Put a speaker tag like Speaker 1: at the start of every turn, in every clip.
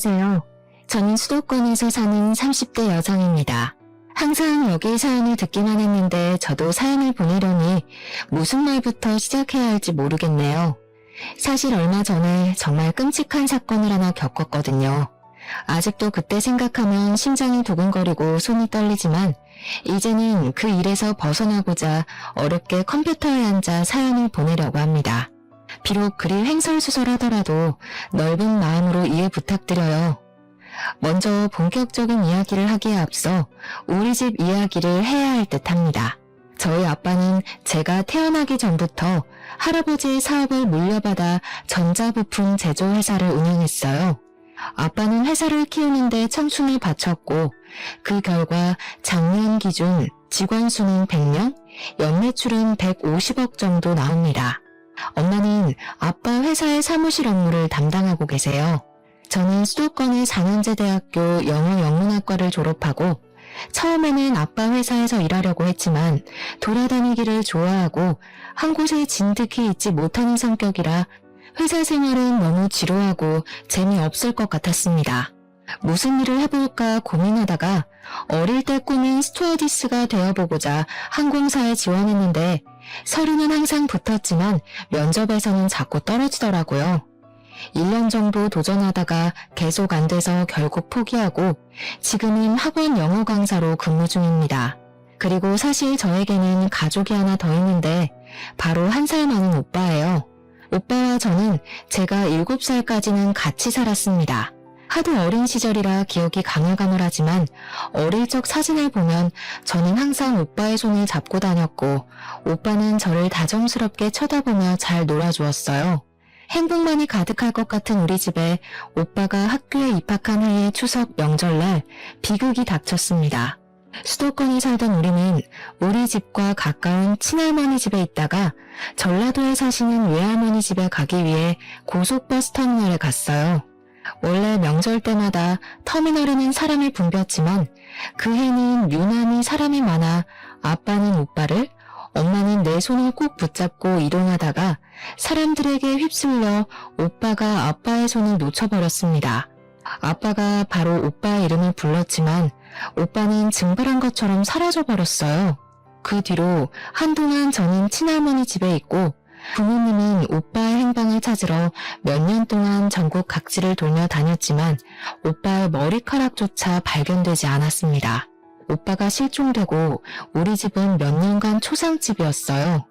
Speaker 1: 안녕하세요. 저는 수도권에서 사는 30대 여성입니다. 항상 여기 사연을 듣기만 했는데 저도 사연을 보내려니 무슨 말부터 시작해야 할지 모르겠네요. 사실 얼마 전에 정말 끔찍한 사건을 하나 겪었거든요. 아직도 그때 생각하면 심장이 두근거리고 손이 떨리지만 이제는 그 일에서 벗어나고자 어렵게 컴퓨터에 앉아 사연을 보내려고 합니다. 비록 글이 횡설수설하더라도 넓은 마음으로 이해 부탁드려요. 먼저 본격적인 이야기를 하기에 앞서 우리 집 이야기를 해야 할 듯합니다. 저희 아빠는 제가 태어나기 전부터 할아버지의 사업을 물려받아 전자부품 제조회사를 운영했어요. 아빠는 회사를 키우는데 청춘을 바쳤고 그 결과 작년 기준 직원 수는 100명, 연매출은 150억 정도 나옵니다. 엄마는 아빠 회사의 사무실 업무를 담당하고 계세요. 저는 수도권의 4년제 대학교 영어영문학과를 졸업하고 처음에는 아빠 회사에서 일하려고 했지만 돌아다니기를 좋아하고 한 곳에 진득히 있지 못하는 성격이라 회사 생활은 너무 지루하고 재미없을 것 같았습니다. 무슨 일을 해볼까 고민하다가 어릴 때 꿈인 스튜어디스가 되어보고자 항공사에 지원했는데 서류는 항상 붙었지만 면접에서는 자꾸 떨어지더라고요. 1년 정도 도전하다가 계속 안 돼서 결국 포기하고 지금은 학원 영어 강사로 근무 중입니다. 그리고 사실 저에게는 가족이 하나 더 있는데 바로 1살 많은 오빠예요. 오빠와 저는 제가 7살까지는 같이 살았습니다. 하도 어린 시절이라 기억이 가물가물하지만 어릴 적 사진을 보면 저는 항상 오빠의 손을 잡고 다녔고 오빠는 저를 다정스럽게 쳐다보며 잘 놀아주었어요. 행복만이 가득할 것 같은 우리 집에 오빠가 학교에 입학한 해의 추석 명절날 비극이 닥쳤습니다. 수도권에 살던 우리는 우리 집과 가까운 친할머니 집에 있다가 전라도에 사시는 외할머니 집에 가기 위해 고속버스 터미널에 갔어요. 원래 명절 때마다 터미널에는 사람이 붐볐지만 그 해는 유난히 사람이 많아 아빠는 오빠를, 엄마는 내 손을 꼭 붙잡고 이동하다가 사람들에게 휩쓸려 오빠가 아빠의 손을 놓쳐버렸습니다. 아빠가 바로 오빠의 이름을 불렀지만 오빠는 증발한 것처럼 사라져버렸어요. 그 뒤로 한동안 저는 친할머니 집에 있고 부모님은 오빠의 행방을 찾으러 몇 년 동안 전국 각지를 돌며 다녔지만 오빠의 머리카락조차 발견되지 않았습니다. 오빠가 실종되고 우리 집은 몇 년간 초상집이었어요.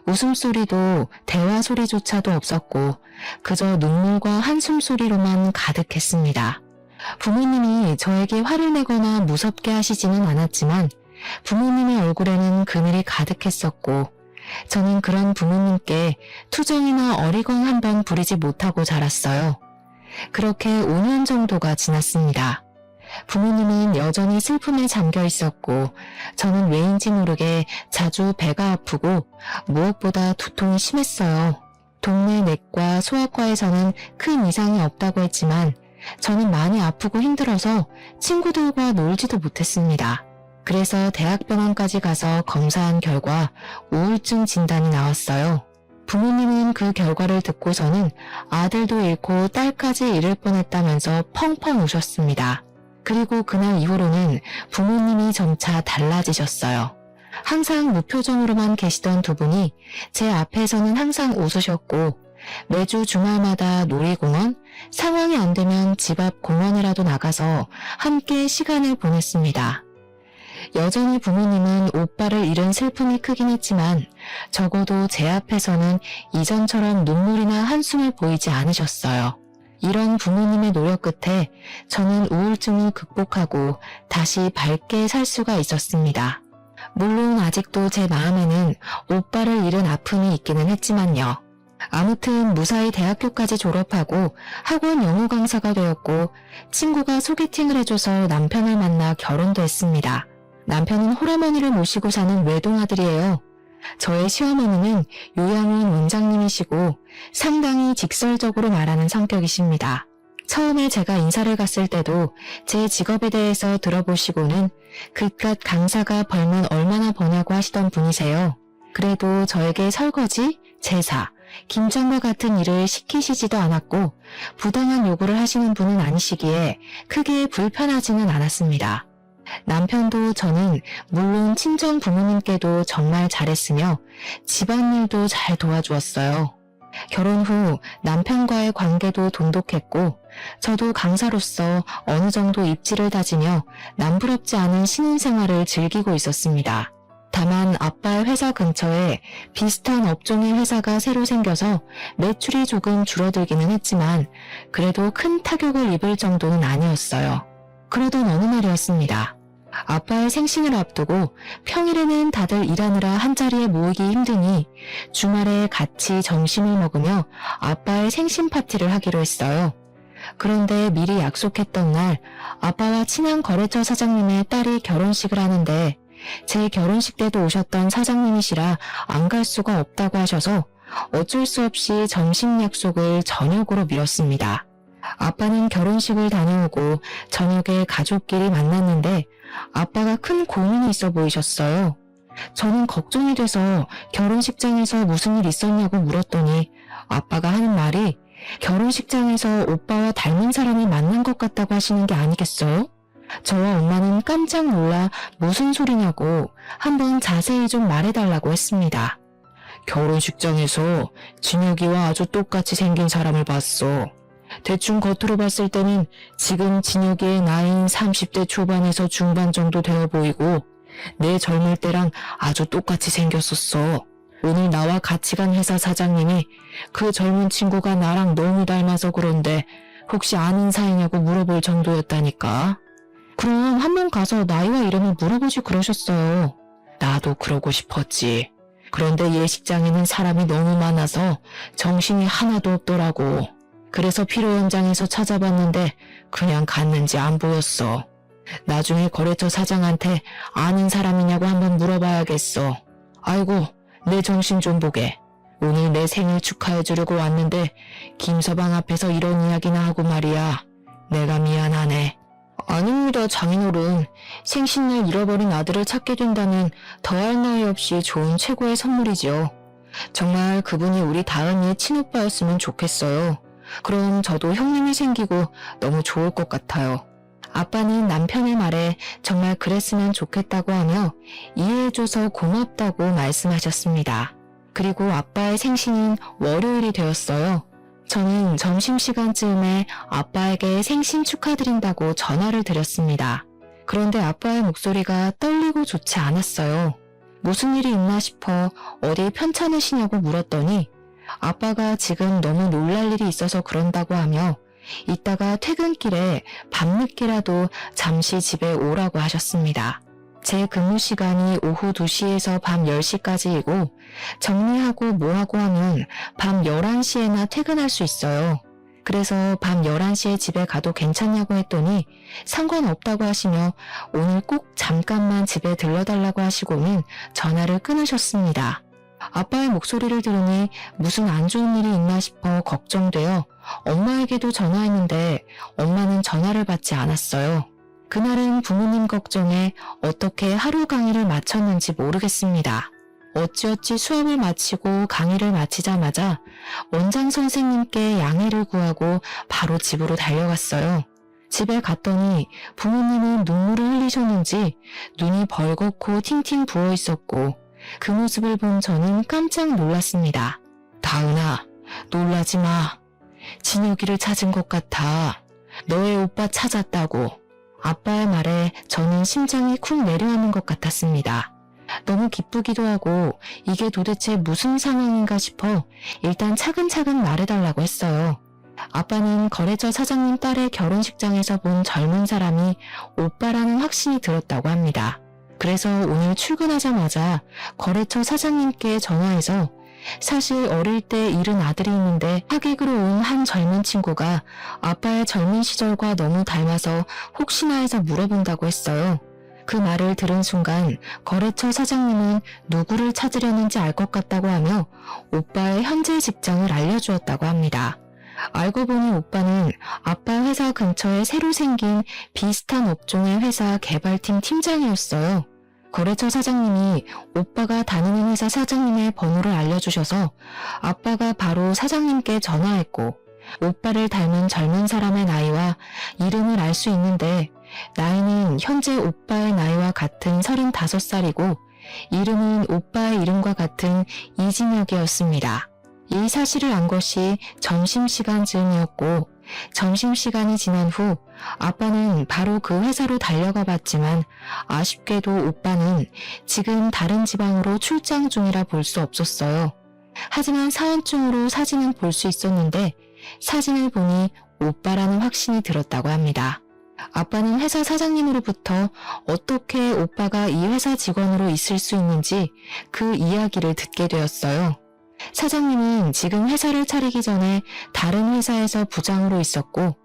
Speaker 1: 웃음소리도 대화 소리조차도 없었고 그저 눈물과 한숨소리로만 가득했습니다. 부모님이 저에게 화를 내거나 무섭게 하시지는 않았지만 부모님의 얼굴에는 그늘이 가득했었고 저는 그런 부모님께 투정이나 어리광 한 번 부리지 못하고 자랐어요. 그렇게 5년 정도가 지났습니다. 부모님은 여전히 슬픔에 잠겨 있었고 저는 왜인지 모르게 자주 배가 아프고 무엇보다 두통이 심했어요. 동네 내과 소아과에서는 큰 이상이 없다고 했지만 저는 많이 아프고 힘들어서 친구들과 놀지도 못했습니다. 그래서 대학병원까지 가서 검사한 결과 우울증 진단이 나왔어요. 부모님은 그 결과를 듣고서는 아들도 잃고 딸까지 잃을 뻔했다면서 펑펑 우셨습니다. 그리고 그날 이후로는 부모님이 점차 달라지셨어요. 항상 무표정으로만 계시던 두 분이 제 앞에서는 항상 웃으셨고 매주 주말마다 놀이공원, 상황이 안 되면 집 앞 공원이라도 나가서 함께 시간을 보냈습니다. 여전히 부모님은 오빠를 잃은 슬픔이 크긴 했지만 적어도 제 앞에서는 이전처럼 눈물이나 한숨을 보이지 않으셨어요. 이런 부모님의 노력 끝에 저는 우울증을 극복하고 다시 밝게 살 수가 있었습니다. 물론 아직도 제 마음에는 오빠를 잃은 아픔이 있기는 했지만요. 아무튼 무사히 대학교까지 졸업하고 학원 영어 강사가 되었고 친구가 소개팅을 해줘서 남편을 만나 결혼도 했습니다. 남편은 홀어머니를 모시고 사는 외동아들이에요. 저의 시어머니는 요양원 원장님이시고 상당히 직설적으로 말하는 성격이십니다. 처음에 제가 인사를 갔을 때도 제 직업에 대해서 들어보시고는 그깟 강사가 벌면 얼마나 버냐고 하시던 분이세요. 그래도 저에게 설거지, 제사, 김장과 같은 일을 시키시지도 않았고 부당한 요구를 하시는 분은 아니시기에 크게 불편하지는 않았습니다. 남편도 저는 물론 친정 부모님께도 정말 잘했으며 집안일도 잘 도와주었어요. 결혼 후 남편과의 관계도 돈독했고 저도 강사로서 어느 정도 입지를 다지며 남부럽지 않은 신혼생활을 즐기고 있었습니다. 다만 아빠의 회사 근처에 비슷한 업종의 회사가 새로 생겨서 매출이 조금 줄어들기는 했지만 그래도 큰 타격을 입을 정도는 아니었어요. 그러던 어느 날이었습니다. 아빠의 생신을 앞두고 평일에는 다들 일하느라 한자리에 모이기 힘드니 주말에 같이 점심을 먹으며 아빠의 생신 파티를 하기로 했어요. 그런데 미리 약속했던 날 아빠와 친한 거래처 사장님의 딸이 결혼식을 하는데 제 결혼식 때도 오셨던 사장님이시라 안 갈 수가 없다고 하셔서 어쩔 수 없이 점심 약속을 저녁으로 미뤘습니다. 아빠는 결혼식을 다녀오고 저녁에 가족끼리 만났는데 아빠가 큰 고민이 있어 보이셨어요. 저는 걱정이 돼서 결혼식장에서 무슨 일 있었냐고 물었더니 아빠가 하는 말이 결혼식장에서 오빠와 닮은 사람이 만난 것 같다고 하시는 게 아니겠어요? 저와 엄마는 깜짝 놀라 무슨 소리냐고 한번 자세히 좀 말해달라고 했습니다. 결혼식장에서 진혁이와 아주 똑같이 생긴 사람을 봤어. 대충 겉으로 봤을 때는 지금 진혁이의 나이인 30대 초반에서 중반 정도 되어 보이고 내 젊을 때랑 아주 똑같이 생겼었어. 오늘 나와 같이 간 회사 사장님이 그 젊은 친구가 나랑 너무 닮아서 그런데 혹시 아는 사이냐고 물어볼 정도였다니까. 그럼 한번 가서 나이와 이름을 물어보지 그러셨어요. 나도 그러고 싶었지. 그런데 예식장에는 사람이 너무 많아서 정신이 하나도 없더라고. 그래서 필요 현장에서 찾아봤는데 그냥 갔는지 안 보였어. 나중에 거래처 사장한테 아는 사람이냐고 한번 물어봐야겠어. 아이고, 내 정신 좀 보게. 오늘 내 생일 축하해주려고 왔는데 김서방 앞에서 이런 이야기나 하고 말이야. 내가 미안하네. 아닙니다, 장인어른. 생신날 잃어버린 아들을 찾게 된다면 더할 나위 없이 좋은 최고의 선물이죠. 정말 그분이 우리 다은이의 친오빠였으면 좋겠어요. 그럼 저도 형님이 생기고 너무 좋을 것 같아요. 아빠는 남편의 말에 정말 그랬으면 좋겠다고 하며 이해해줘서 고맙다고 말씀하셨습니다. 그리고 아빠의 생신은 월요일이 되었어요. 저는 점심시간쯤에 아빠에게 생신 축하드린다고 전화를 드렸습니다. 그런데 아빠의 목소리가 떨리고 좋지 않았어요. 무슨 일이 있나 싶어 어디 편찮으시냐고 물었더니 아빠가 지금 너무 놀랄 일이 있어서 그런다고 하며 이따가 퇴근길에 밤늦게라도 잠시 집에 오라고 하셨습니다. 제 근무 시간이 오후 2시에서 밤 10시까지이고 정리하고 뭐하고 하면 밤 11시에나 퇴근할 수 있어요. 그래서 밤 11시에 집에 가도 괜찮냐고 했더니 상관없다고 하시며 오늘 꼭 잠깐만 집에 들러달라고 하시고는 전화를 끊으셨습니다. 아빠의 목소리를 들으니 무슨 안 좋은 일이 있나 싶어 걱정되어 엄마에게도 전화했는데 엄마는 전화를 받지 않았어요. 그날은 부모님 걱정에 어떻게 하루 강의를 마쳤는지 모르겠습니다. 어찌어찌 수업을 마치고 강의를 마치자마자 원장 선생님께 양해를 구하고 바로 집으로 달려갔어요. 집에 갔더니 부모님은 눈물을 흘리셨는지 눈이 벌겋고 팅팅 부어 있었고 그 모습을 본 저는 깜짝 놀랐습니다. 다은아, 놀라지 마. 진혁이를 찾은 것 같아. 너의 오빠 찾았다고. 아빠의 말에 저는 심장이 쿵 내려앉는 것 같았습니다. 너무 기쁘기도 하고 이게 도대체 무슨 상황인가 싶어 일단 차근차근 말해달라고 했어요. 아빠는 거래처 사장님 딸의 결혼식장에서 본 젊은 사람이 오빠라는 확신이 들었다고 합니다. 그래서 오늘 출근하자마자 거래처 사장님께 전화해서 사실 어릴 때 잃은 아들이 있는데 하객으로 온 한 젊은 친구가 아빠의 젊은 시절과 너무 닮아서 혹시나 해서 물어본다고 했어요. 그 말을 들은 순간 거래처 사장님은 누구를 찾으려는지 알 것 같다고 하며 오빠의 현재 직장을 알려주었다고 합니다. 알고 보니 오빠는 아빠 회사 근처에 새로 생긴 비슷한 업종의 회사 개발팀 팀장이었어요. 거래처 사장님이 오빠가 다니는 회사 사장님의 번호를 알려주셔서 아빠가 바로 사장님께 전화했고 오빠를 닮은 젊은 사람의 나이와 이름을 알 수 있는데 나이는 현재 오빠의 나이와 같은 35살이고 이름은 오빠의 이름과 같은 이진혁이었습니다. 이 사실을 안 것이 점심시간 즈음이었고 점심시간이 지난 후 아빠는 바로 그 회사로 달려가 봤지만 아쉽게도 오빠는 지금 다른 지방으로 출장 중이라 볼 수 없었어요. 하지만 사원증으로 사진은 볼 수 있었는데 사진을 보니 오빠라는 확신이 들었다고 합니다. 아빠는 회사 사장님으로부터 어떻게 오빠가 이 회사 직원으로 있을 수 있는지 그 이야기를 듣게 되었어요. 사장님은 지금 회사를 차리기 전에 다른 회사에서 부장으로 있었고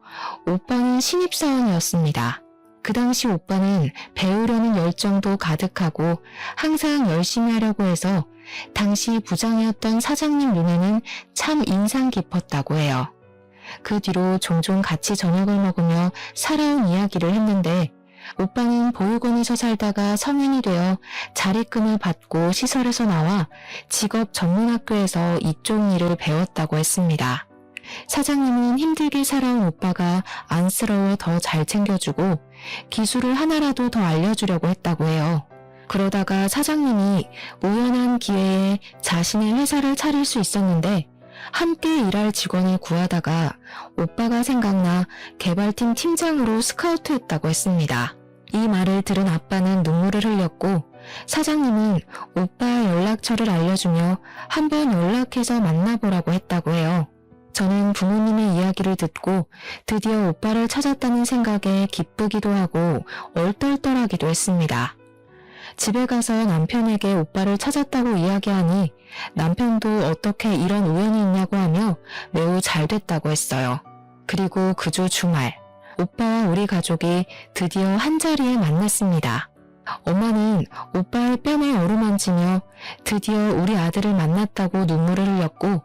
Speaker 1: 오빠는 신입사원이었습니다. 그 당시 오빠는 배우려는 열정도 가득하고 항상 열심히 하려고 해서 당시 부장이었던 사장님 눈에는 참 인상 깊었다고 해요. 그 뒤로 종종 같이 저녁을 먹으며 살아온 이야기를 했는데 오빠는 보육원에서 살다가 성인이 되어 자립금을 받고 시설에서 나와 직업 전문학교에서 이쪽 일을 배웠다고 했습니다. 사장님은 힘들게 살아온 오빠가 안쓰러워 더 잘 챙겨주고 기술을 하나라도 더 알려주려고 했다고 해요. 그러다가 사장님이 우연한 기회에 자신의 회사를 차릴 수 있었는데 함께 일할 직원을 구하다가 오빠가 생각나 개발팀 팀장으로 스카우트했다고 했습니다. 이 말을 들은 아빠는 눈물을 흘렸고 사장님은 오빠의 연락처를 알려주며 한번 연락해서 만나보라고 했다고 해요. 저는 부모님의 이야기를 듣고 드디어 오빠를 찾았다는 생각에 기쁘기도 하고 얼떨떨하기도 했습니다. 집에 가서 남편에게 오빠를 찾았다고 이야기하니 남편도 어떻게 이런 우연이 있냐고 하며 매우 잘 됐다고 했어요. 그리고 그 주 주말, 오빠와 우리 가족이 드디어 한자리에 만났습니다. 엄마는 오빠의 뺨에 어루만지며 드디어 우리 아들을 만났다고 눈물을 흘렸고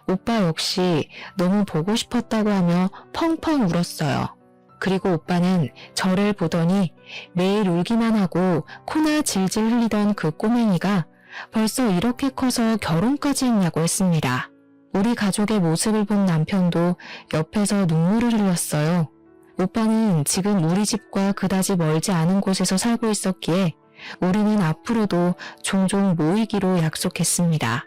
Speaker 1: 오빠 역시 너무 보고 싶었다고 하며 펑펑 울었어요. 그리고 오빠는 저를 보더니 매일 울기만 하고 코나 질질 흘리던 그 꼬맹이가 벌써 이렇게 커서 결혼까지 했냐고 했습니다. 우리 가족의 모습을 본 남편도 옆에서 눈물을 흘렸어요. 오빠는 지금 우리 집과 그다지 멀지 않은 곳에서 살고 있었기에 우리는 앞으로도 종종 모이기로 약속했습니다.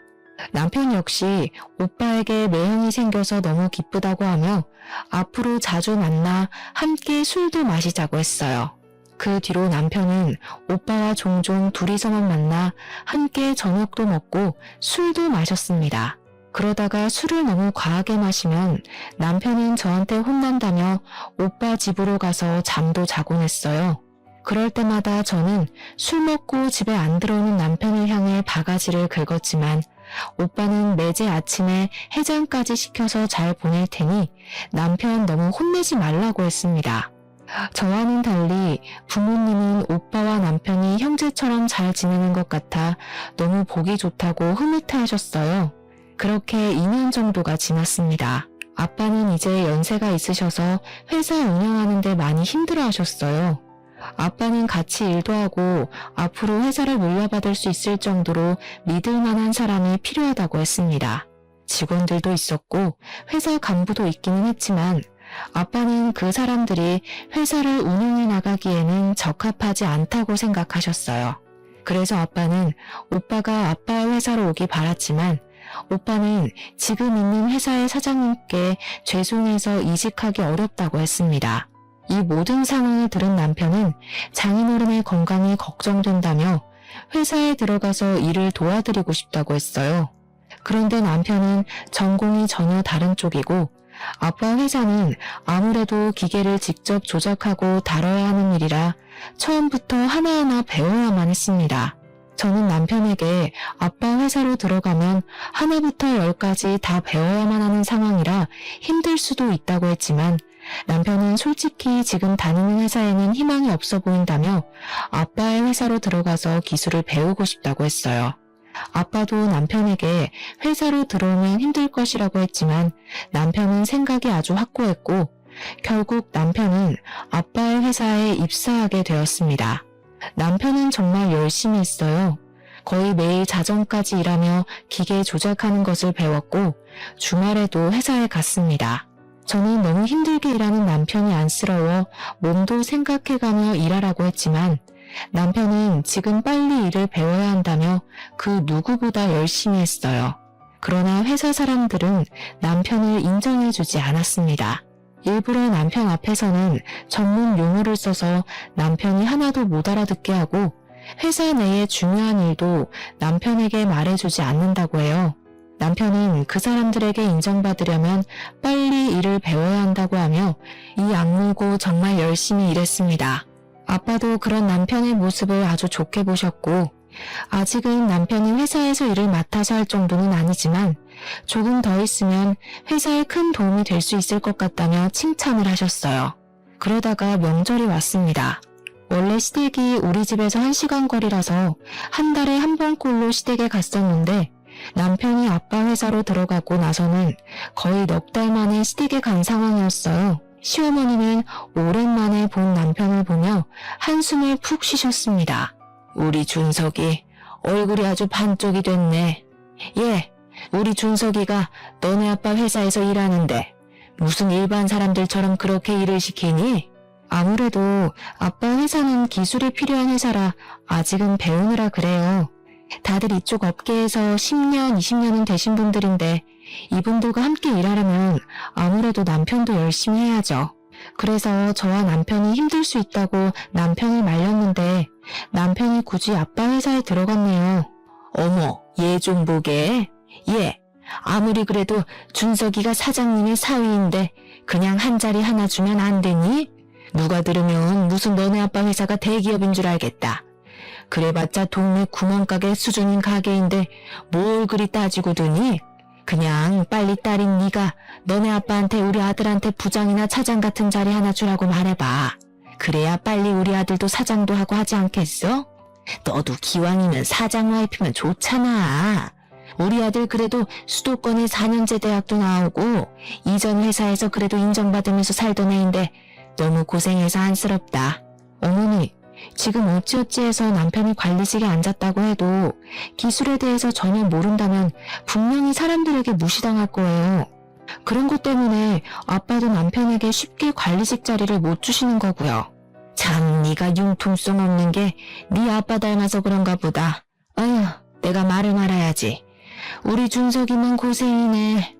Speaker 1: 남편 역시 오빠에게 매형이 생겨서 너무 기쁘다고 하며 앞으로 자주 만나 함께 술도 마시자고 했어요. 그 뒤로 남편은 오빠와 종종 둘이서만 만나 함께 저녁도 먹고 술도 마셨습니다. 그러다가 술을 너무 과하게 마시면 남편은 저한테 혼난다며 오빠 집으로 가서 잠도 자곤 했어요. 그럴 때마다 저는 술 먹고 집에 안 들어오는 남편을 향해 바가지를 긁었지만 오빠는 매제 아침에 해장까지 시켜서 잘 보낼 테니 남편 너무 혼내지 말라고 했습니다. 저와는 달리 부모님은 오빠와 남편이 형제처럼 잘 지내는 것 같아 너무 보기 좋다고 흐뭇해하셨어요. 그렇게 2년 정도가 지났습니다. 아빠는 이제 연세가 있으셔서 회사 운영하는 데 많이 힘들어하셨어요. 아빠는 같이 일도 하고 앞으로 회사를 물려받을 수 있을 정도로 믿을 만한 사람이 필요하다고 했습니다. 직원들도 있었고 회사 간부도 있기는 했지만 아빠는 그 사람들이 회사를 운영해 나가기에는 적합하지 않다고 생각하셨어요. 그래서 아빠는 오빠가 아빠의 회사로 오기 바랐지만 오빠는 지금 있는 회사의 사장님께 죄송해서 이직하기 어렵다고 했습니다. 이 모든 상황을 들은 남편은 장인어른의 건강이 걱정된다며 회사에 들어가서 일을 도와드리고 싶다고 했어요. 그런데 남편은 전공이 전혀 다른 쪽이고 아빠 회사는 아무래도 기계를 직접 조작하고 다뤄야 하는 일이라 처음부터 하나하나 배워야만 했습니다. 저는 남편에게 아빠 회사로 들어가면 하나부터 열까지 다 배워야만 하는 상황이라 힘들 수도 있다고 했지만 남편은 솔직히 지금 다니는 회사에는 희망이 없어 보인다며 아빠의 회사로 들어가서 기술을 배우고 싶다고 했어요. 아빠도 남편에게 회사로 들어오면 힘들 것이라고 했지만 남편은 생각이 아주 확고했고 결국 남편은 아빠의 회사에 입사하게 되었습니다. 남편은 정말 열심히 했어요. 거의 매일 자정까지 일하며 기계 조작하는 것을 배웠고 주말에도 회사에 갔습니다. 저는 너무 힘들게 일하는 남편이 안쓰러워 몸도 생각해가며 일하라고 했지만 남편은 지금 빨리 일을 배워야 한다며 그 누구보다 열심히 했어요. 그러나 회사 사람들은 남편을 인정해주지 않았습니다. 일부러 남편 앞에서는 전문 용어를 써서 남편이 하나도 못 알아듣게 하고 회사 내의 중요한 일도 남편에게 말해주지 않는다고 해요. 남편은 그 사람들에게 인정받으려면 빨리 일을 배워야 한다고 하며 이 악물고 정말 열심히 일했습니다. 아빠도 그런 남편의 모습을 아주 좋게 보셨고 아직은 남편이 회사에서 일을 맡아서 할 정도는 아니지만 조금 더 있으면 회사에 큰 도움이 될 수 있을 것 같다며 칭찬을 하셨어요. 그러다가 명절이 왔습니다. 원래 시댁이 우리 집에서 1시간 거리라서 한 달에 한 번꼴로 시댁에 갔었는데 남편이 아빠 회사로 들어가고 나서는 거의 넉 달 만에 시댁에 간 상황이었어요. 시어머니는 오랜만에 본 남편을 보며 한숨을 푹 쉬셨습니다. 우리 준석이 얼굴이 아주 반쪽이 됐네. 예, 우리 준석이가 너네 아빠 회사에서 일하는데 무슨 일반 사람들처럼 그렇게 일을 시키니? 아무래도 아빠 회사는 기술이 필요한 회사라 아직은 배우느라 그래요. 다들 이쪽 업계에서 10년, 20년은 되신 분들인데 이분들과 함께 일하려면 아무래도 남편도 열심히 해야죠. 그래서 저와 남편이 힘들 수 있다고 남편을 말렸는데 남편이 굳이 아빠 회사에 들어갔네요. 어머, 얘 좀 보게. 얘, 아무리 그래도 준석이가 사장님의 사위인데 그냥 한 자리 하나 주면 안 되니? 누가 들으면 무슨 너네 아빠 회사가 대기업인 줄 알겠다. 그래봤자 동네 구멍가게 수준인 가게인데 뭘 그리 따지고 드니? 그냥 빨리 딸인 네가 너네 아빠한테 우리 아들한테 부장이나 차장 같은 자리 하나 주라고 말해봐. 그래야 빨리 우리 아들도 사장도 하고 하지 않겠어? 너도 기왕이면 사장 와이프면 좋잖아. 우리 아들 그래도 수도권에 4년제 대학도 나오고 이전 회사에서 그래도 인정받으면서 살던 애인데 너무 고생해서 안쓰럽다. 어머니, 지금 어찌어찌 해서 남편이 관리직에 앉았다고 해도 기술에 대해서 전혀 모른다면 분명히 사람들에게 무시당할 거예요. 그런 것 때문에 아빠도 남편에게 쉽게 관리직 자리를 못 주시는 거고요. 참 네가 융통성 없는 게 네 아빠 닮아서 그런가 보다. 아휴, 내가 말을 말아야지. 우리 준석이만 고생이네.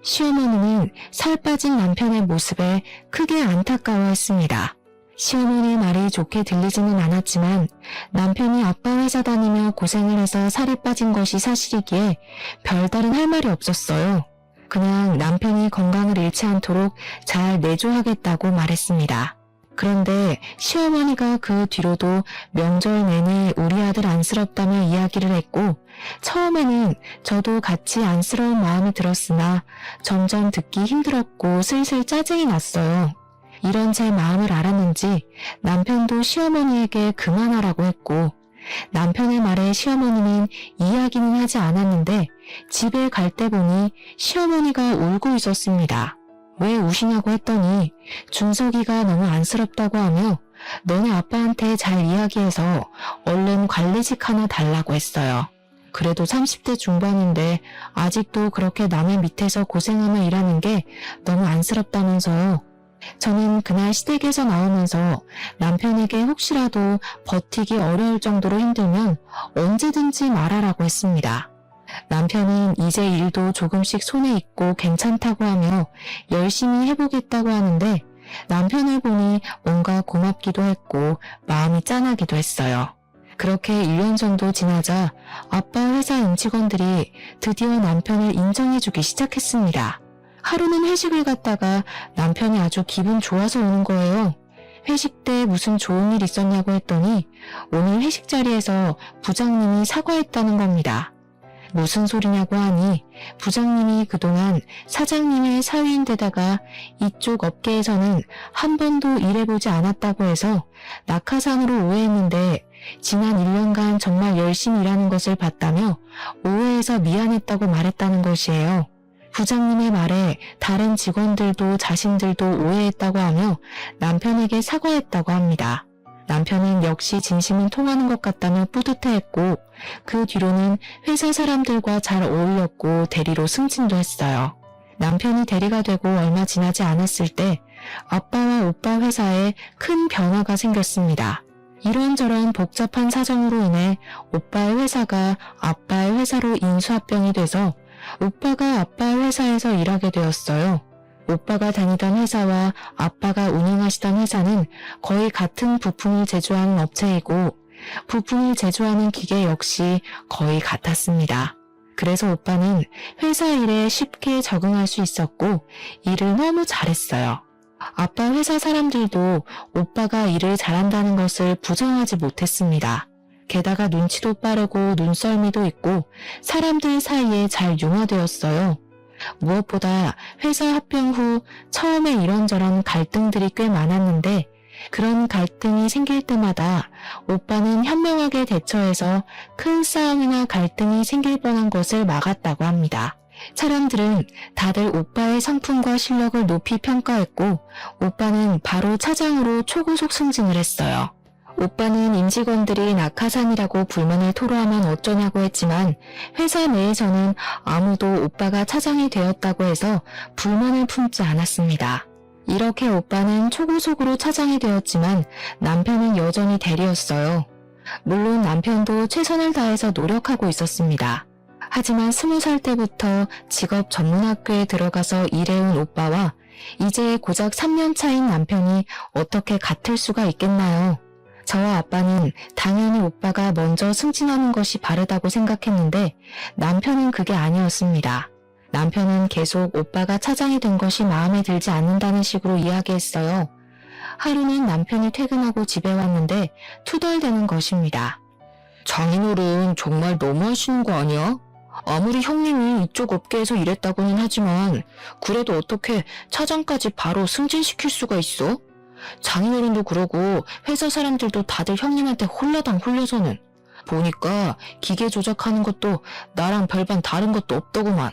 Speaker 1: 시어머니는 살 빠진 남편의 모습에 크게 안타까워했습니다. 시어머니의 말이 좋게 들리지는 않았지만 남편이 아빠 회사 다니며 고생을 해서 살이 빠진 것이 사실이기에 별다른 할 말이 없었어요. 그냥 남편이 건강을 잃지 않도록 잘 내조하겠다고 말했습니다. 그런데 시어머니가 그 뒤로도 명절 내내 우리 아들 안쓰럽다며 이야기를 했고 처음에는 저도 같이 안쓰러운 마음이 들었으나 점점 듣기 힘들었고 슬슬 짜증이 났어요. 이런 제 마음을 알았는지 남편도 시어머니에게 그만하라고 했고 남편의 말에 시어머니는 이야기는 하지 않았는데 집에 갈 때 보니 시어머니가 울고 있었습니다. 왜 우시냐고 했더니 준석이가 너무 안쓰럽다고 하며 너네 아빠한테 잘 이야기해서 얼른 관리직 하나 달라고 했어요. 그래도 30대 중반인데 아직도 그렇게 남의 밑에서 고생하며 일하는 게 너무 안쓰럽다면서요. 저는 그날 시댁에서 나오면서 남편에게 혹시라도 버티기 어려울 정도로 힘들면 언제든지 말하라고 했습니다. 남편은 이제 일도 조금씩 손에 익고 괜찮다고 하며 열심히 해보겠다고 하는데 남편을 보니 뭔가 고맙기도 했고 마음이 짠하기도 했어요. 그렇게 1년 정도 지나자 아빠 회사 임직원들이 드디어 남편을 인정해주기 시작했습니다. 하루는 회식을 갔다가 남편이 아주 기분 좋아서 오는 거예요. 회식 때 무슨 좋은 일 있었냐고 했더니 오늘 회식 자리에서 부장님이 사과했다는 겁니다. 무슨 소리냐고 하니 부장님이 그동안 사장님의 사위인데다가 이쪽 업계에서는 한 번도 일해보지 않았다고 해서 낙하산으로 오해했는데 지난 1년간 정말 열심히 일하는 것을 봤다며 오해해서 미안했다고 말했다는 것이에요. 부장님의 말에 다른 직원들도 자신들도 오해했다고 하며 남편에게 사과했다고 합니다. 남편은 역시 진심은 통하는 것 같다며 뿌듯해했고 그 뒤로는 회사 사람들과 잘 어울렸고 대리로 승진도 했어요. 남편이 대리가 되고 얼마 지나지 않았을 때 아빠와 오빠 회사에 큰 변화가 생겼습니다. 이런저런 복잡한 사정으로 인해 오빠의 회사가 아빠의 회사로 인수합병이 돼서 오빠가 아빠의 회사에서 일하게 되었어요. 오빠가 다니던 회사와 아빠가 운영하시던 회사는 거의 같은 부품을 제조하는 업체이고 부품을 제조하는 기계 역시 거의 같았습니다. 그래서 오빠는 회사 일에 쉽게 적응할 수 있었고 일을 너무 잘했어요. 아빠 회사 사람들도 오빠가 일을 잘한다는 것을 부정하지 못했습니다. 게다가 눈치도 빠르고 눈썰미도 있고 사람들 사이에 잘 융화되었어요. 무엇보다 회사 합병 후 처음에 이런저런 갈등들이 꽤 많았는데 그런 갈등이 생길 때마다 오빠는 현명하게 대처해서 큰 싸움이나 갈등이 생길 뻔한 것을 막았다고 합니다. 사람들은 다들 오빠의 성품과 실력을 높이 평가했고 오빠는 바로 차장으로 초고속 승진을 했어요. 오빠는 임직원들이 낙하산이라고 불만을 토로하면 어쩌냐고 했지만 회사 내에서는 아무도 오빠가 차장이 되었다고 해서 불만을 품지 않았습니다. 이렇게 오빠는 초고속으로 차장이 되었지만 남편은 여전히 대리였어요. 물론 남편도 최선을 다해서 노력하고 있었습니다. 하지만 20살 때부터 직업 전문학교에 들어가서 일해온 오빠와 이제 고작 3년 차인 남편이 어떻게 같을 수가 있겠나요? 저와 아빠는 당연히 오빠가 먼저 승진하는 것이 바르다고 생각했는데 남편은 그게 아니었습니다. 남편은 계속 오빠가 차장이 된 것이 마음에 들지 않는다는 식으로 이야기했어요. 하루는 남편이 퇴근하고 집에 왔는데 투덜대는 것입니다. 장인어른 정말 너무하시는 거 아니야? 아무리 형님이 이쪽 업계에서 일했다고는 하지만 그래도 어떻게 차장까지 바로 승진시킬 수가 있어? 장인어른도 그러고 회사 사람들도 다들 형님한테 홀라당 홀려서는 보니까 기계 조작하는 것도 나랑 별반 다른 것도 없더구만.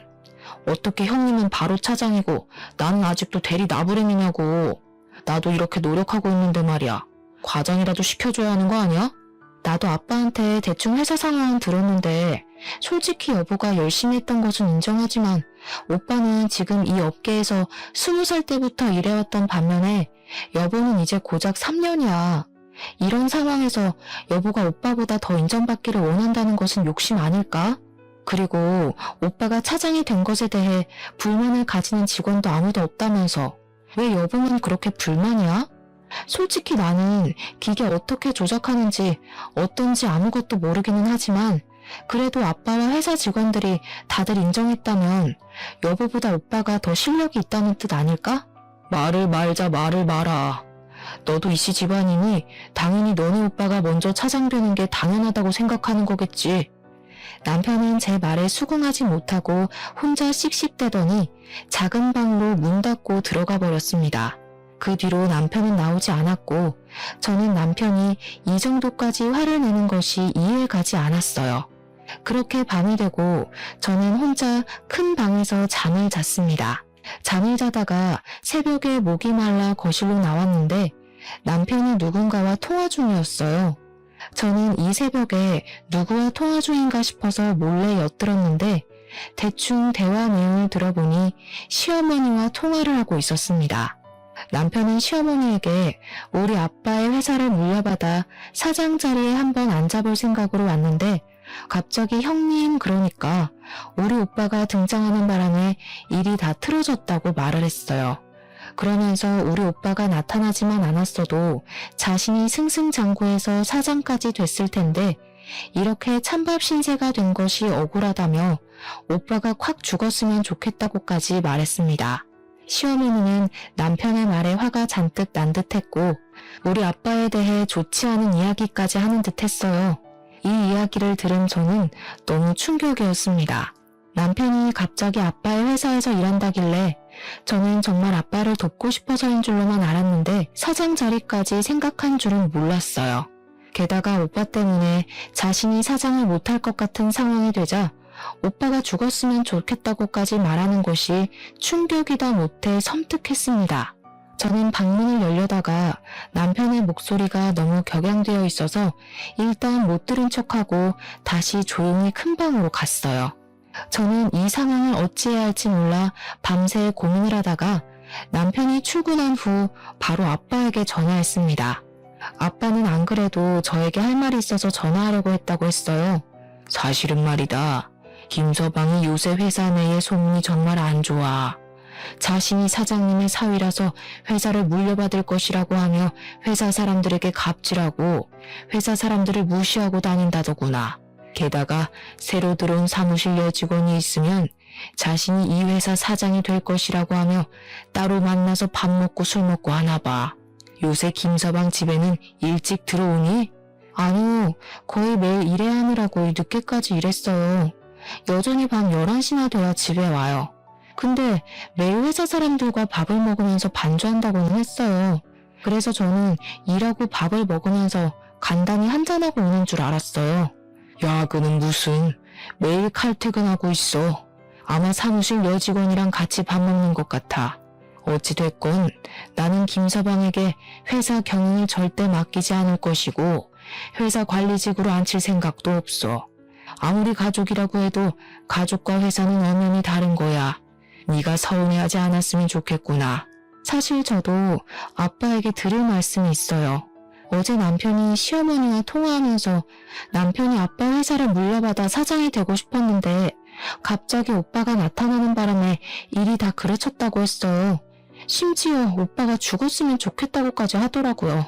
Speaker 1: 어떻게 형님은 바로 차장이고 나는 아직도 대리 나부랭이냐고. 나도 이렇게 노력하고 있는데 말이야. 과장이라도 시켜줘야 하는 거 아니야? 나도 아빠한테 대충 회사 상황은 들었는데 솔직히 여보가 열심히 했던 것은 인정하지만 오빠는 지금 이 업계에서 20살 때부터 일해왔던 반면에 여보는 이제 고작 3년이야. 이런 상황에서 여보가 오빠보다 더 인정받기를 원한다는 것은 욕심 아닐까? 그리고 오빠가 차장이 된 것에 대해 불만을 가지는 직원도 아무도 없다면서 왜 여보만 그렇게 불만이야? 솔직히 나는 기계 어떻게 조작하는지 어떤지 아무것도 모르기는 하지만 그래도 아빠와 회사 직원들이 다들 인정했다면 여보보다 오빠가 더 실력이 있다는 뜻 아닐까? 말을 말자 말을 말아. 너도 이씨 집안이니 당연히 너네 오빠가 먼저 차장되는 게 당연하다고 생각하는 거겠지. 남편은 제 말에 수긍하지 못하고 혼자 씩씩대더니 작은 방으로 문 닫고 들어가 버렸습니다. 그 뒤로 남편은 나오지 않았고 저는 남편이 이 정도까지 화를 내는 것이 이해가지 않았어요. 그렇게 밤이 되고 저는 혼자 큰 방에서 잠을 잤습니다. 잠을 자다가 새벽에 목이 말라 거실로 나왔는데 남편이 누군가와 통화 중이었어요. 저는 이 새벽에 누구와 통화 중인가 싶어서 몰래 엿들었는데 대충 대화 내용을 들어보니 시어머니와 통화를 하고 있었습니다. 남편은 시어머니에게 우리 아빠의 회사를 물려받아 사장 자리에 한번 앉아볼 생각으로 왔는데 갑자기 형님 그러니까 우리 오빠가 등장하는 바람에 일이 다 틀어졌다고 말을 했어요. 그러면서 우리 오빠가 나타나지만 않았어도 자신이 승승장구해서 사장까지 됐을 텐데 이렇게 찬밥 신세가 된 것이 억울하다며 오빠가 콱 죽었으면 좋겠다고까지 말했습니다. 시어머니는 남편의 말에 화가 잔뜩 난 듯했고 우리 아빠에 대해 좋지 않은 이야기까지 하는 듯했어요. 이 이야기를 들은 저는 너무 충격이었습니다. 남편이 갑자기 아빠의 회사에서 일한다길래 저는 정말 아빠를 돕고 싶어서인 줄로만 알았는데 사장 자리까지 생각한 줄은 몰랐어요. 게다가 오빠 때문에 자신이 사장을 못할 것 같은 상황이 되자 오빠가 죽었으면 좋겠다고까지 말하는 것이 충격이다 못해 섬뜩했습니다. 저는 방문을 열려다가 남편의 목소리가 너무 격양되어 있어서 일단 못 들은 척하고 다시 조용히 큰 방으로 갔어요. 저는 이 상황을 어찌해야 할지 몰라 밤새 고민을 하다가 남편이 출근한 후 바로 아빠에게 전화했습니다. 아빠는 안 그래도 저에게 할 말이 있어서 전화하려고 했다고 했어요. 사실은 말이다. 김서방이 요새 회사 내의 소문이 정말 안 좋아. 자신이 사장님의 사위라서 회사를 물려받을 것이라고 하며 회사 사람들에게 갑질하고 회사 사람들을 무시하고 다닌다더구나. 게다가 새로 들어온 사무실 여직원이 있으면 자신이 이 회사 사장이 될 것이라고 하며 따로 만나서 밥 먹고 술 먹고 하나 봐. 요새 김서방 집에는 일찍 들어오니? 아니요, 거의 매일 일해야 하느라고 늦게까지 일했어요. 여전히 밤 11시나 돼야 집에 와요. 근데 매일 회사 사람들과 밥을 먹으면서 반주한다고는 했어요. 그래서 저는 일하고 밥을 먹으면서 간단히 한잔하고 오는 줄 알았어요. 야근은 무슨, 매일 칼퇴근하고 있어. 아마 사무실 여직원이랑 같이 밥 먹는 것 같아. 어찌됐건 나는 김서방에게 회사 경영을 절대 맡기지 않을 것이고 회사 관리직으로 앉힐 생각도 없어. 아무리 가족이라고 해도 가족과 회사는 엄연히 다른 거야. 네가 서운해하지 않았으면 좋겠구나. 사실 저도 아빠에게 드릴 말씀이 있어요. 어제 남편이 시어머니와 통화하면서 남편이 아빠 회사를 물려받아 사장이 되고 싶었는데 갑자기 오빠가 나타나는 바람에 일이 다 그르쳤다고 했어요. 심지어 오빠가 죽었으면 좋겠다고까지 하더라고요.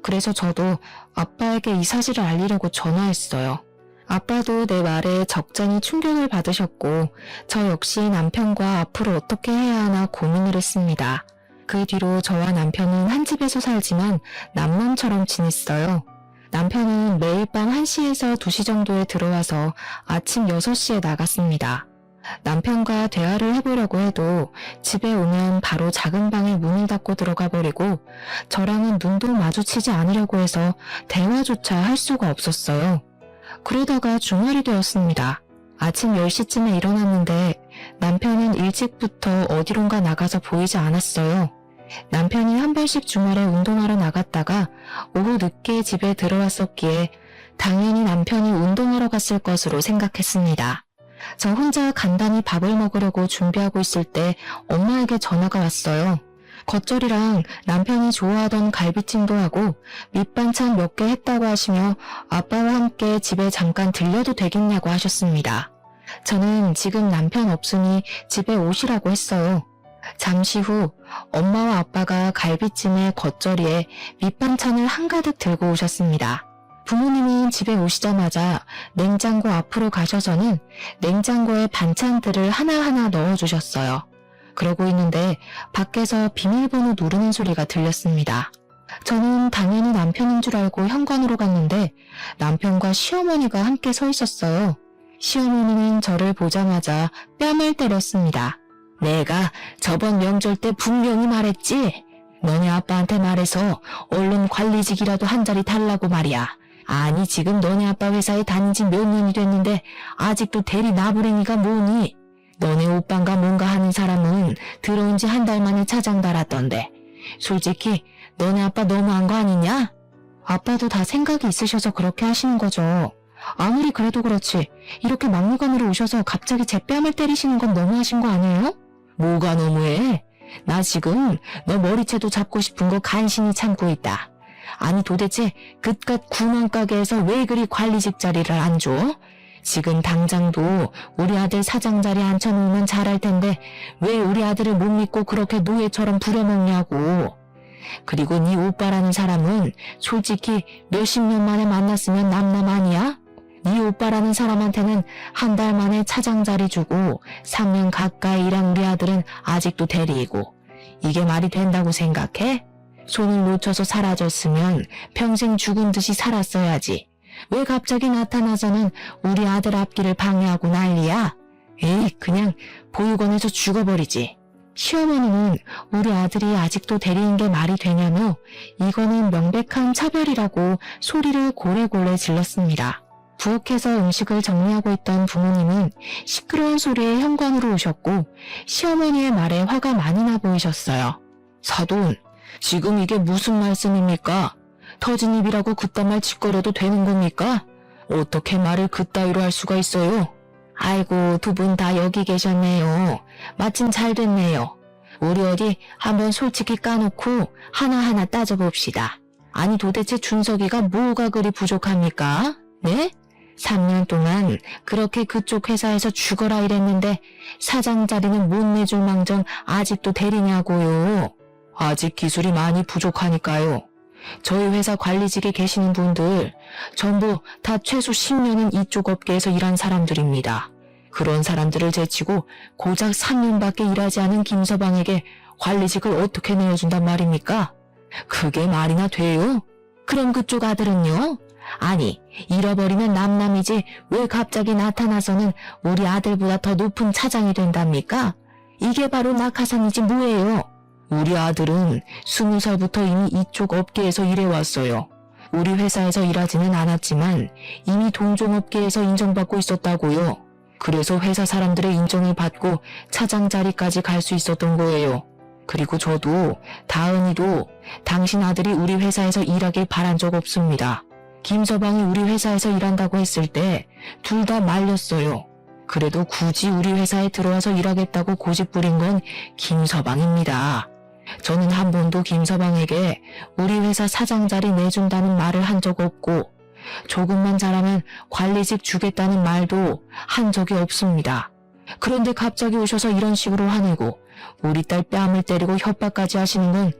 Speaker 1: 그래서 저도 아빠에게 이 사실을 알리려고 전화했어요. 아빠도 내 말에 적잖이 충격을 받으셨고 저 역시 남편과 앞으로 어떻게 해야 하나 고민을 했습니다. 그 뒤로 저와 남편은 한 집에서 살지만 남남처럼 지냈어요. 남편은 매일 밤 1시에서 2시 정도에 들어와서 아침 6시에 나갔습니다. 남편과 대화를 해보려고 해도 집에 오면 바로 작은 방에 문을 닫고 들어가 버리고 저랑은 눈도 마주치지 않으려고 해서 대화조차 할 수가 없었어요. 그러다가 주말이 되었습니다. 아침 10시쯤에 일어났는데 남편은 일찍부터 어디론가 나가서 보이지 않았어요. 남편이 한 번씩 주말에 운동하러 나갔다가 오후 늦게 집에 들어왔었기에 당연히 남편이 운동하러 갔을 것으로 생각했습니다. 저 혼자 간단히 밥을 먹으려고 준비하고 있을 때 엄마에게 전화가 왔어요. 겉절이랑 남편이 좋아하던 갈비찜도 하고 밑반찬 몇 개 했다고 하시며 아빠와 함께 집에 잠깐 들려도 되겠냐고 하셨습니다. 저는 지금 남편 없으니 집에 오시라고 했어요. 잠시 후 엄마와 아빠가 갈비찜에 겉절이에 밑반찬을 한가득 들고 오셨습니다. 부모님은 집에 오시자마자 냉장고 앞으로 가셔서는 냉장고에 반찬들을 하나하나 넣어주셨어요. 그러고 있는데 밖에서 비밀번호 누르는 소리가 들렸습니다. 저는 당연히 남편인 줄 알고 현관으로 갔는데 남편과 시어머니가 함께 서 있었어요. 시어머니는 저를 보자마자 뺨을 때렸습니다. 내가 저번 명절 때 분명히 말했지? 너네 아빠한테 말해서 얼른 관리직이라도 한 자리 달라고 말이야. 아니 지금 너네 아빠 회사에 다닌 지 몇 년이 됐는데 아직도 대리 나부랭이가 뭐니? 너네 오빠가 뭔가 하는 사람은 들어온 지 한 달 만에 차장 달았던데 솔직히 너네 아빠 너무한 거 아니냐? 아빠도 다 생각이 있으셔서 그렇게 하시는 거죠. 아무리 그래도 그렇지 이렇게 막무가내로 오셔서 갑자기 제 뺨을 때리시는 건 너무하신 거 아니에요? 뭐가 너무해? 나 지금 너 머리채도 잡고 싶은 거 간신히 참고 있다. 아니 도대체 그깟 구멍가게에서 왜 그리 관리직 자리를 안 줘? 지금 당장도 우리 아들 사장 자리에 앉혀놓으면 잘할 텐데 왜 우리 아들을 못 믿고 그렇게 노예처럼 부려먹냐고. 그리고 네 오빠라는 사람은 솔직히 몇십 년 만에 만났으면 남남 아니야? 네 오빠라는 사람한테는 한 달 만에 차장 자리 주고 3년 가까이 일한 우리 아들은 아직도 대리이고 이게 말이 된다고 생각해? 손을 놓쳐서 사라졌으면 평생 죽은 듯이 살았어야지. 왜 갑자기 나타나서는 우리 아들 앞길을 방해하고 난리야? 에이 그냥 보육원에서 죽어버리지. 시어머니는 우리 아들이 아직도 대리인 게 말이 되냐며 이거는 명백한 차별이라고 소리를 고래고래 질렀습니다. 부엌에서 음식을 정리하고 있던 부모님은 시끄러운 소리에 현관으로 오셨고 시어머니의 말에 화가 많이 나 보이셨어요. 사돈, 지금 이게 무슨 말씀입니까? 터진 입이라고 그딴 말 짓거려도 되는 겁니까? 어떻게 말을 그따위로 할 수가 있어요? 아이고, 두 분 다 여기 계셨네요. 마침 잘 됐네요. 우리 어디 한번 솔직히 까놓고 하나하나 따져봅시다. 아니 도대체 준석이가 뭐가 그리 부족합니까? 네? 3년 동안 그렇게 그쪽 회사에서 죽어라 이랬는데 사장 자리는 못 내줄 망정 아직도 대리냐고요. 아직 기술이 많이 부족하니까요. 저희 회사 관리직에 계시는 분들 전부 다 최소 10년은 이쪽 업계에서 일한 사람들입니다. 그런 사람들을 제치고 고작 3년밖에 일하지 않은 김서방에게 관리직을 어떻게 내어준단 말입니까? 그게 말이나 돼요? 그럼 그쪽 아들은요? 아니, 잃어버리면 남남이지 왜 갑자기 나타나서는 우리 아들보다 더 높은 차장이 된답니까? 이게 바로 낙하산이지 뭐예요? 우리 아들은 20살부터 이미 이쪽 업계에서 일해왔어요. 우리 회사에서 일하지는 않았지만 이미 동종업계에서 인정받고 있었다고요. 그래서 회사 사람들의 인정을 받고 차장 자리까지 갈 수 있었던 거예요. 그리고 저도 다은이도 당신 아들이 우리 회사에서 일하길 바란 적 없습니다. 김서방이 우리 회사에서 일한다고 했을 때 둘 다 말렸어요. 그래도 굳이 우리 회사에 들어와서 일하겠다고 고집 부린 건 김서방입니다. 저는 한 번도 김서방에게 우리 회사 사장 자리 내준다는 말을 한 적 없고 조금만 잘하면 관리직 주겠다는 말도 한 적이 없습니다. 그런데 갑자기 오셔서 이런 식으로 화내고 우리 딸 뺨을 때리고 협박까지 하시는 건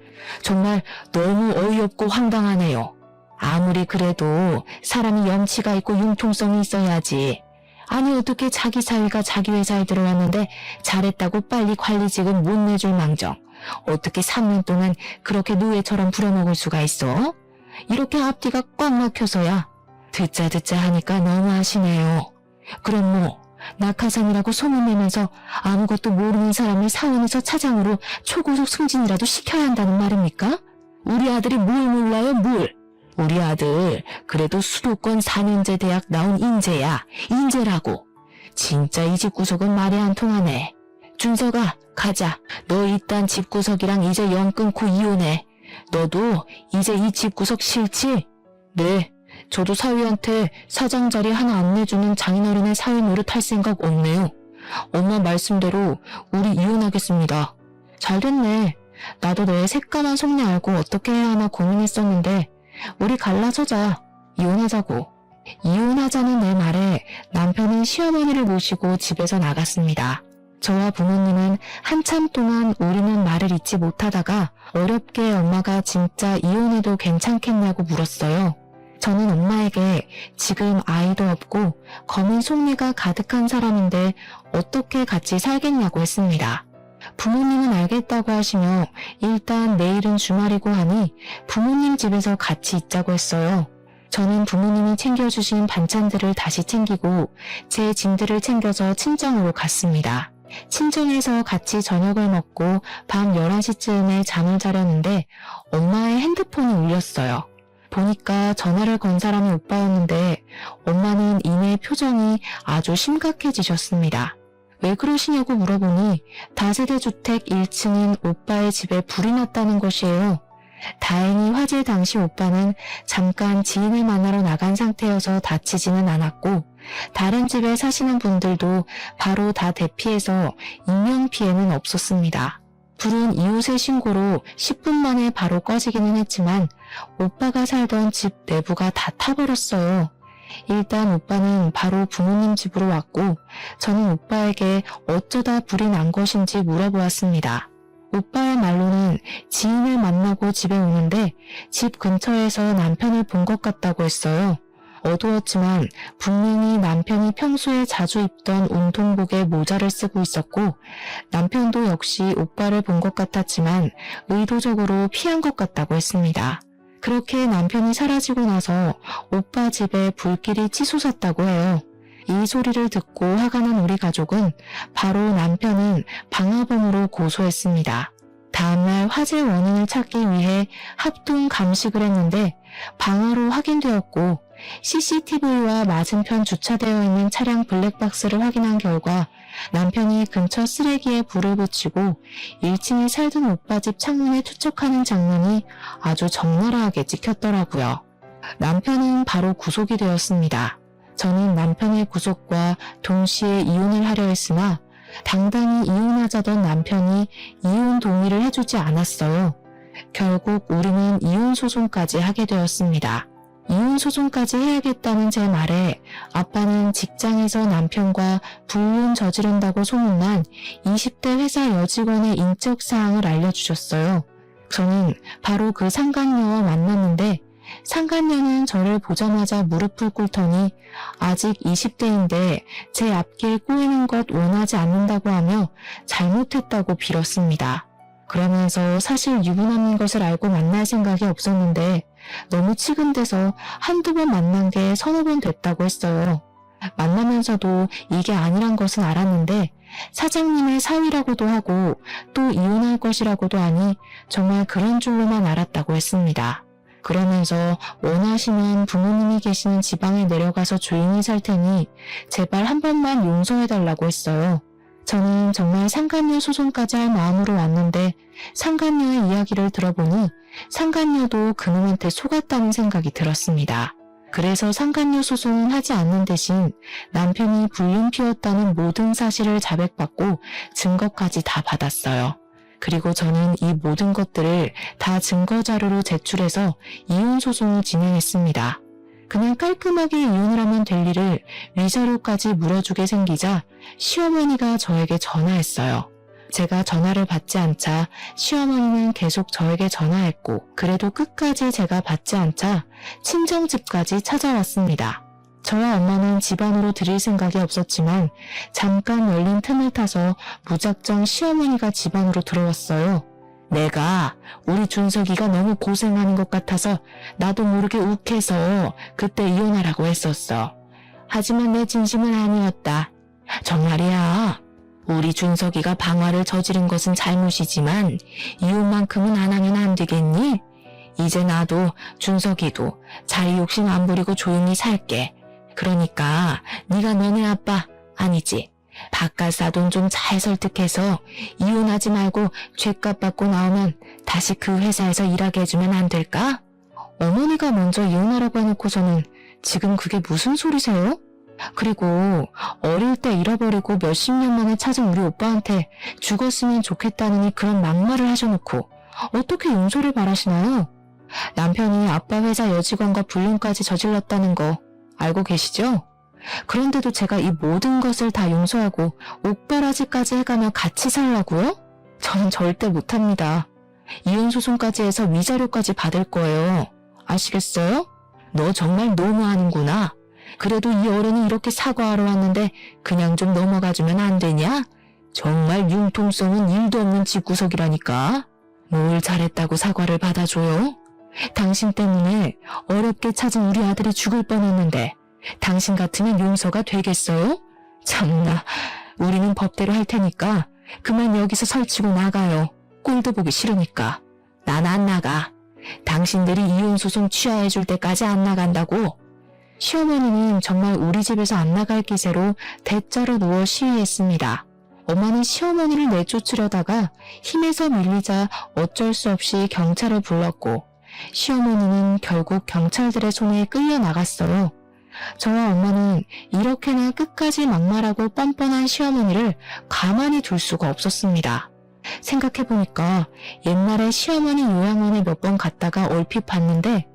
Speaker 1: 정말 너무 어이없고 황당하네요. 아무리 그래도 사람이 염치가 있고 융통성이 있어야지. 아니 어떻게 자기 사위가 자기 회사에 들어왔는데 잘했다고 빨리 관리직은 못 내줄 망정. 어떻게 3년 동안 그렇게 노예처럼 부려먹을 수가 있어? 이렇게 앞뒤가 꽉 막혀서야. 듣자 하니까 너무하시네요. 그럼 뭐 낙하산이라고 소문내면서 아무것도 모르는 사람을 사원에서 차장으로 초고속 승진이라도 시켜야 한다는 말입니까? 우리 아들이 뭘 몰라요 뭘? 우리 아들 그래도 수도권 4년제 대학 나온 인재야. 인재라고. 진짜 이 집구석은 말이 안 통하네. 준석아 가자. 너 일단 집구석이랑 이제 연 끊고 이혼해. 너도 이제 이 집구석 싫지? 네. 저도 사위한테 사장 자리 하나 안 내주는 장인어른의 사위 노릇 할 생각 없네요. 엄마 말씀대로 우리 이혼하겠습니다. 잘됐네. 나도 너의 새까만 속내 알고 어떻게 해야 하나 고민했었는데 우리 갈라서자. 이혼하자고. 이혼하자는 내 말에 남편은 시어머니를 모시고 집에서 나갔습니다. 저와 부모님은 한참 동안 우리는 말을 잇지 못하다가 어렵게 엄마가 진짜 이혼해도 괜찮겠냐고 물었어요. 저는 엄마에게 지금 아이도 없고 검은 속내가 가득한 사람인데 어떻게 같이 살겠냐고 했습니다. 부모님은 알겠다고 하시며 일단 내일은 주말이고 하니 부모님 집에서 같이 있자고 했어요. 저는 부모님이 챙겨주신 반찬들을 다시 챙기고 제 짐들을 챙겨서 친정으로 갔습니다. 친정에서 같이 저녁을 먹고 밤 11시쯤에 잠을 자려는데 엄마의 핸드폰이 울렸어요. 보니까 전화를 건 사람이 오빠였는데 엄마는 이내 표정이 아주 심각해지셨습니다. 왜 그러시냐고 물어보니 다세대 주택 1층인 오빠의 집에 불이 났다는 것이에요. 다행히 화재 당시 오빠는 잠깐 지인을 만나러 나간 상태여서 다치지는 않았고 다른 집에 사시는 분들도 바로 다 대피해서 인명피해는 없었습니다. 불은 이웃의 신고로 10분 만에 바로 꺼지기는 했지만 오빠가 살던 집 내부가 다 타버렸어요. 일단 오빠는 바로 부모님 집으로 왔고 저는 오빠에게 어쩌다 불이 난 것인지 물어보았습니다. 오빠의 말로는 지인을 만나고 집에 오는데 집 근처에서 남편을 본 것 같다고 했어요. 어두웠지만 분명히 남편이 평소에 자주 입던 운동복에 모자를 쓰고 있었고 남편도 역시 오빠를 본 것 같았지만 의도적으로 피한 것 같다고 했습니다. 그렇게 남편이 사라지고 나서 오빠 집에 불길이 치솟았다고 해요. 이 소리를 듣고 화가 난 우리 가족은 바로 남편은 방화범으로 고소했습니다. 다음날 화재 원인을 찾기 위해 합동 감식을 했는데 방화로 확인되었고 CCTV와 맞은편 주차되어 있는 차량 블랙박스를 확인한 결과 남편이 근처 쓰레기에 불을 붙이고 1층에 살던 오빠 집 창문에 투척하는 장면이 아주 적나라하게 찍혔더라고요. 남편은 바로 구속이 되었습니다. 저는 남편의 구속과 동시에 이혼을 하려 했으나 당당히 이혼하자던 남편이 이혼 동의를 해주지 않았어요. 결국 우리는 이혼 소송까지 하게 되었습니다. 이혼 소송까지 해야겠다는 제 말에 아빠는 직장에서 남편과 불륜 저지른다고 소문난 20대 회사 여직원의 인적 사항을 알려주셨어요. 저는 바로 그 상간녀와 만났는데 상간녀는 저를 보자마자 무릎을 꿇더니 아직 20대인데 제 앞길 꼬이는 것 원하지 않는다고 하며 잘못했다고 빌었습니다. 그러면서 사실 유부남인 것을 알고 만날 생각이 없었는데 너무 치근대서 한두 번 만난 게 서너 번 됐다고 했어요. 만나면서도 이게 아니란 것은 알았는데 사장님의 사위라고도 하고 또 이혼할 것이라고도 하니 정말 그런 줄로만 알았다고 했습니다. 그러면서 원하시면 부모님이 계시는 지방에 내려가서 조용히 살 테니 제발 한 번만 용서해달라고 했어요. 저는 정말 상간녀 소송까지 할 마음으로 왔는데 상간녀의 이야기를 들어보니 상간녀도 그놈한테 속았다는 생각이 들었습니다. 그래서 상간녀 소송은 하지 않는 대신 남편이 불륜 피웠다는 모든 사실을 자백받고 증거까지 다 받았어요. 그리고 저는 이 모든 것들을 다 증거 자료로 제출해서 이혼 소송을 진행했습니다. 그냥 깔끔하게 이혼을 하면 될 일을 위자료까지 물어주게 생기자 시어머니가 저에게 전화했어요. 제가 전화를 받지 않자 시어머니는 계속 저에게 전화했고 그래도 끝까지 제가 받지 않자 친정집까지 찾아왔습니다. 저와 엄마는 집안으로 들일 생각이 없었지만 잠깐 열린 틈을 타서 무작정 시어머니가 집안으로 들어왔어요. 내가 우리 준석이가 너무 고생하는 것 같아서 나도 모르게 욱해서 그때 이혼하라고 했었어. 하지만 내 진심은 아니었다. 정말이야. 우리 준석이가 방화를 저지른 것은 잘못이지만 이혼만큼은 안 하면 안 되겠니? 이제 나도 준석이도 자리 욕심 안 부리고 조용히 살게. 그러니까 네가 너네 아빠 아니지. 바깥 사돈 좀 잘 설득해서 이혼하지 말고 죗값 받고 나오면 다시 그 회사에서 일하게 해주면 안 될까? 어머니가 먼저 이혼하라고 해놓고서는 지금 그게 무슨 소리세요? 그리고 어릴 때 잃어버리고 몇십 년 만에 찾은 우리 오빠한테 죽었으면 좋겠다느니 그런 막말을 하셔놓고 어떻게 용서를 바라시나요? 남편이 아빠 회사 여직원과 불륜까지 저질렀다는 거 알고 계시죠? 그런데도 제가 이 모든 것을 다 용서하고 옥바라지까지 해가며 같이 살라고요? 저는 절대 못합니다. 이혼 소송까지 해서 위자료까지 받을 거예요. 아시겠어요? 너 정말 너무하는구나. 그래도 이 어른이 이렇게 사과하러 왔는데 그냥 좀 넘어가주면 안 되냐? 정말 융통성은 일도 없는 집구석이라니까. 뭘 잘했다고 사과를 받아줘요? 당신 때문에 어렵게 찾은 우리 아들이 죽을 뻔했는데 당신 같으면 용서가 되겠어요? 참나, 우리는 법대로 할 테니까 그만 여기서 설치고 나가요. 꼴도 보기 싫으니까. 난 안 나가. 당신들이 이혼소송 취하해줄 때까지 안 나간다고. 시어머니는 정말 우리 집에서 안 나갈 기세로 대자로 누워 시위했습니다. 엄마는 시어머니를 내쫓으려다가 힘에서 밀리자 어쩔 수 없이 경찰을 불렀고 시어머니는 결국 경찰들의 손에 끌려 나갔어요. 저와 엄마는 이렇게나 끝까지 막말하고 뻔뻔한 시어머니를 가만히 둘 수가 없었습니다. 생각해보니까 옛날에 시어머니 요양원에 몇 번 갔다가 얼핏 봤는데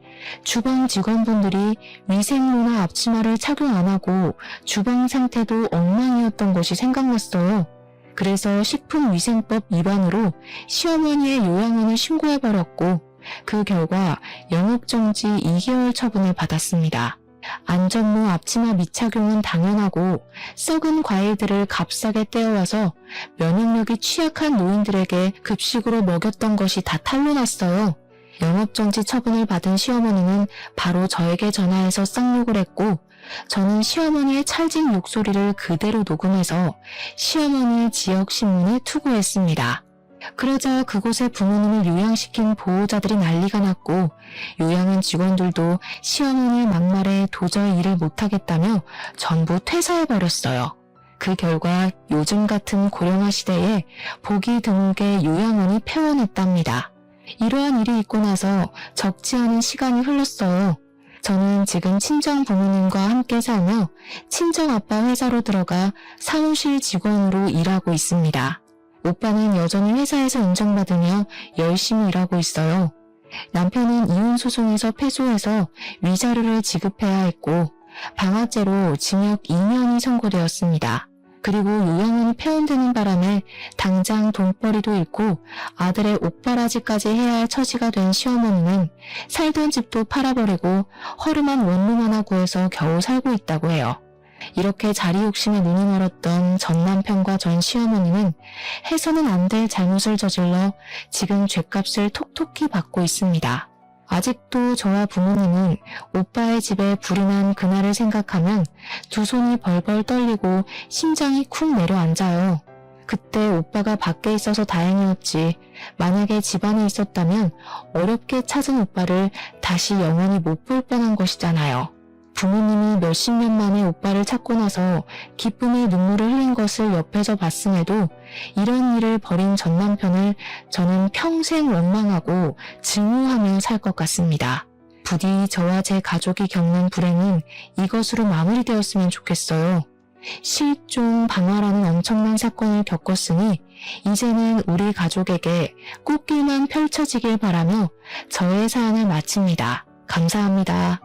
Speaker 1: 주방 직원분들이 위생로나 앞치마를 착용 안 하고 주방 상태도 엉망이었던 것이 생각났어요. 그래서 식품위생법 위반으로 시어머니의 요양원을 신고해버렸고 그 결과 영업정지 2개월 처분을 받았습니다. 안전모 앞치마 미착용은 당연하고 썩은 과일들을 값싸게 떼어와서 면역력이 취약한 노인들에게 급식으로 먹였던 것이 다 탄로났어요. 영업정지 처분을 받은 시어머니는 바로 저에게 전화해서 쌍욕을 했고 저는 시어머니의 찰진 욕소리를 그대로 녹음해서 시어머니의 지역신문에 투고했습니다. 그러자 그곳에 부모님을 요양시킨 보호자들이 난리가 났고 요양원 직원들도 시어머니의 막말에 도저히 일을 못하겠다며 전부 퇴사해버렸어요. 그 결과 요즘 같은 고령화 시대에 보기 드물게 요양원이 폐원했답니다. 이러한 일이 있고 나서 적지 않은 시간이 흘렀어요. 저는 지금 친정 부모님과 함께 살며 친정 아빠 회사로 들어가 사무실 직원으로 일하고 있습니다. 오빠는 여전히 회사에서 인정받으며 열심히 일하고 있어요. 남편은 이혼 소송에서 패소해서 위자료를 지급해야 했고 방아죄로 징역 2년이 선고되었습니다. 그리고 요양원이 폐원되는 바람에 당장 돈벌이도 잃고 아들의 옥바라지까지 해야 할 처지가 된 시어머니는 살던 집도 팔아버리고 허름한 원룸 하나 구해서 겨우 살고 있다고 해요. 이렇게 자리 욕심에 눈이 멀었던 전 남편과 전 시어머니는 해서는 안 될 잘못을 저질러 지금 죗값을 톡톡히 받고 있습니다. 아직도 저와 부모님은 오빠의 집에 불이 난 그날을 생각하면 두 손이 벌벌 떨리고 심장이 쿵 내려앉아요. 그때 오빠가 밖에 있어서 다행이었지. 만약에 집안에 있었다면 어렵게 찾은 오빠를 다시 영원히 못 볼 뻔한 것이잖아요. 부모님이 몇십 년 만에 오빠를 찾고 나서 기쁨의 눈물을 흘린 것을 옆에서 봤음에도 이런 일을 벌인 전 남편을 저는 평생 원망하고 증오하며 살 것 같습니다. 부디 저와 제 가족이 겪는 불행은 이것으로 마무리되었으면 좋겠어요. 실종, 방화라는 엄청난 사건을 겪었으니 이제는 우리 가족에게 꽃길만 펼쳐지길 바라며 저의 사연을 마칩니다. 감사합니다.